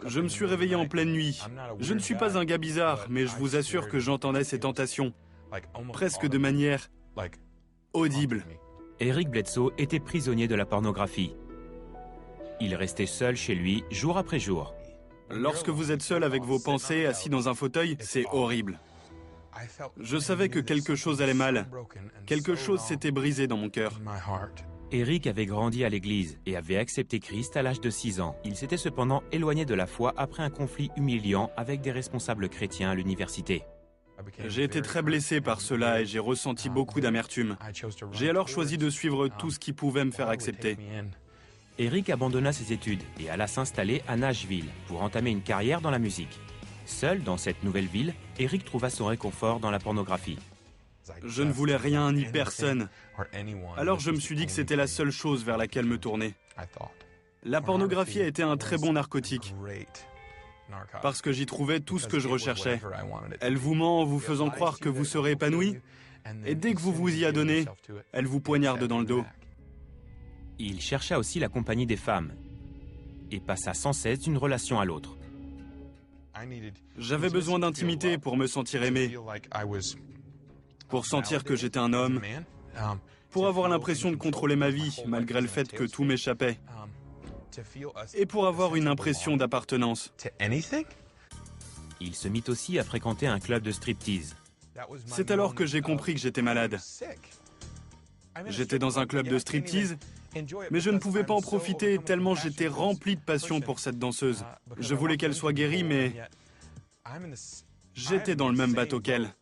Je me suis réveillé en pleine nuit. Je ne suis pas un gars bizarre, mais je vous assure que j'entendais ces tentations, presque de manière audible. Eric Bledsoe était prisonnier de la pornographie. Il restait seul chez lui, jour après jour. Lorsque vous êtes seul avec vos pensées, assis dans un fauteuil, c'est horrible. Je savais que quelque chose allait mal. Quelque chose s'était brisé dans mon cœur. Eric avait grandi à l'église et avait accepté Christ à l'âge de 6 ans. Il s'était cependant éloigné de la foi après un conflit humiliant avec des responsables chrétiens à l'université. J'ai été très blessé par cela et j'ai ressenti beaucoup d'amertume. J'ai alors choisi de suivre tout ce qui pouvait me faire accepter. Eric abandonna ses études et alla s'installer à Nashville pour entamer une carrière dans la musique. Seul dans cette nouvelle ville, Eric trouva son réconfort dans la pornographie. Je ne voulais rien ni personne. Alors je me suis dit que c'était la seule chose vers laquelle me tourner. La pornographie a été un très bon narcotique, parce que j'y trouvais tout ce que je recherchais. Elle vous ment en vous faisant croire que vous serez épanoui, et dès que vous vous y adonnez, elle vous poignarde dans le dos. Il chercha aussi la compagnie des femmes et passa sans cesse d'une relation à l'autre. J'avais besoin d'intimité pour me sentir aimé, pour sentir que j'étais un homme, pour avoir l'impression de contrôler ma vie malgré le fait que tout m'échappait, et pour avoir une impression d'appartenance. Il se mit aussi à fréquenter un club de striptease. C'est alors que j'ai compris que j'étais malade. J'étais dans un club de striptease, mais je ne pouvais pas en profiter tellement j'étais rempli de passion pour cette danseuse. Je voulais qu'elle soit guérie, mais j'étais dans le même bateau qu'elle.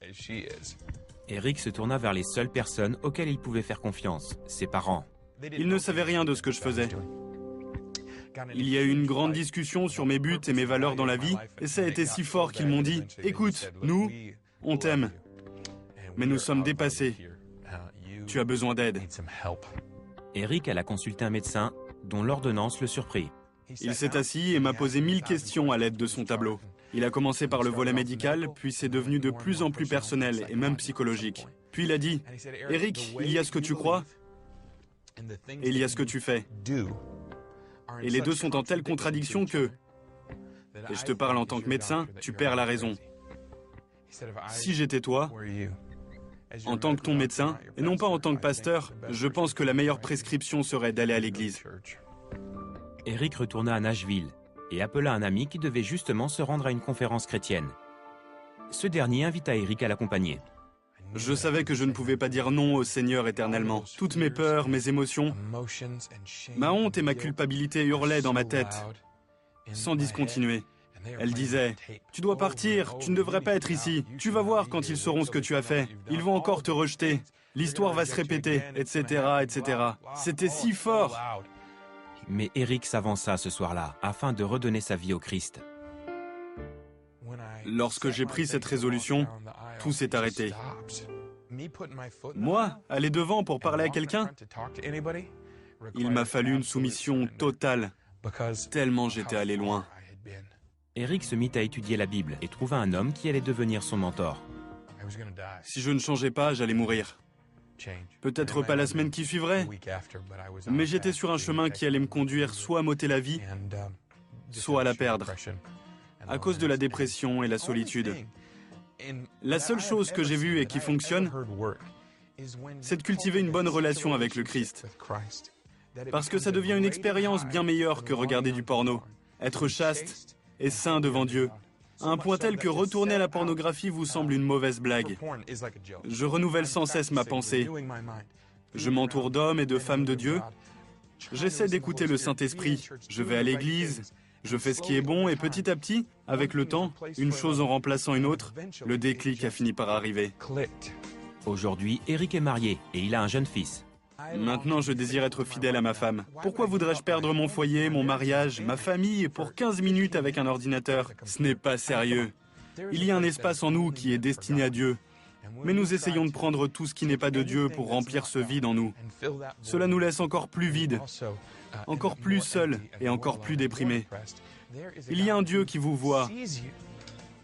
Eric se tourna vers les seules personnes auxquelles il pouvait faire confiance, ses parents. Ils ne savaient rien de ce que je faisais. Il y a eu une grande discussion sur mes buts et mes valeurs dans la vie, et ça a été si fort qu'ils m'ont dit « Écoute, nous, on t'aime, mais nous sommes dépassés. Tu as besoin d'aide. » Eric alla consulter un médecin dont l'ordonnance le surprit. Il s'est assis et m'a posé 1000 questions à l'aide de son tableau. Il a commencé par le volet médical, puis c'est devenu de plus en plus personnel et même psychologique. Puis il a dit « Eric, il y a ce que tu crois et il y a ce que tu fais. Et les deux sont en telle contradiction que, et je te parle en tant que médecin, tu perds la raison. Si j'étais toi, en tant que ton médecin, et non pas en tant que pasteur, je pense que la meilleure prescription serait d'aller à l'église. » Eric retourna à Nashville et appela un ami qui devait justement se rendre à une conférence chrétienne. Ce dernier invita Eric à l'accompagner. Je savais que je ne pouvais pas dire non au Seigneur éternellement. Toutes mes peurs, mes émotions, ma honte et ma culpabilité hurlaient dans ma tête, sans discontinuer. Elle disait « Tu dois partir, tu ne devrais pas être ici. Tu vas voir quand ils sauront ce que tu as fait. Ils vont encore te rejeter. L'histoire va se répéter, etc., etc. » C'était si fort. Mais Eric s'avança ce soir-là afin de redonner sa vie au Christ. Lorsque j'ai pris cette résolution, tout s'est arrêté. Moi, aller devant pour parler à quelqu'un, il m'a fallu une soumission totale, tellement j'étais allé loin. Eric se mit à étudier la Bible et trouva un homme qui allait devenir son mentor. Si je ne changeais pas, j'allais mourir. Peut-être pas la semaine qui suivrait, mais j'étais sur un chemin qui allait me conduire soit à m'ôter la vie, soit à la perdre, à cause de la dépression et la solitude. La seule chose que j'ai vue et qui fonctionne, c'est de cultiver une bonne relation avec le Christ. Parce que ça devient une expérience bien meilleure que regarder du porno. Être chaste et saint devant Dieu, à un point tel que retourner à la pornographie vous semble une mauvaise blague. Je renouvelle sans cesse ma pensée. Je m'entoure d'hommes et de femmes de Dieu. J'essaie d'écouter le Saint-Esprit. Je vais à l'église, je fais ce qui est bon et petit à petit, avec le temps, une chose en remplaçant une autre, le déclic a fini par arriver. Aujourd'hui, Eric est marié et il a un jeune fils. Maintenant, je désire être fidèle à ma femme. Pourquoi voudrais-je perdre mon foyer, mon mariage, ma famille pour 15 minutes avec un ordinateur? Ce n'est pas sérieux. Il y a un espace en nous qui est destiné à Dieu. Mais nous essayons de prendre tout ce qui n'est pas de Dieu pour remplir ce vide en nous. Cela nous laisse encore plus vides, encore plus seuls et encore plus déprimés. Il y a un Dieu qui vous voit,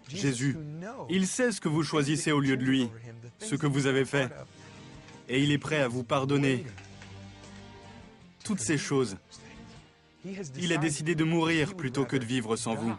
Jésus. Il sait ce que vous choisissez au lieu de lui, ce que vous avez fait. Et il est prêt à vous pardonner toutes ces choses. Il a décidé de mourir plutôt que de vivre sans vous.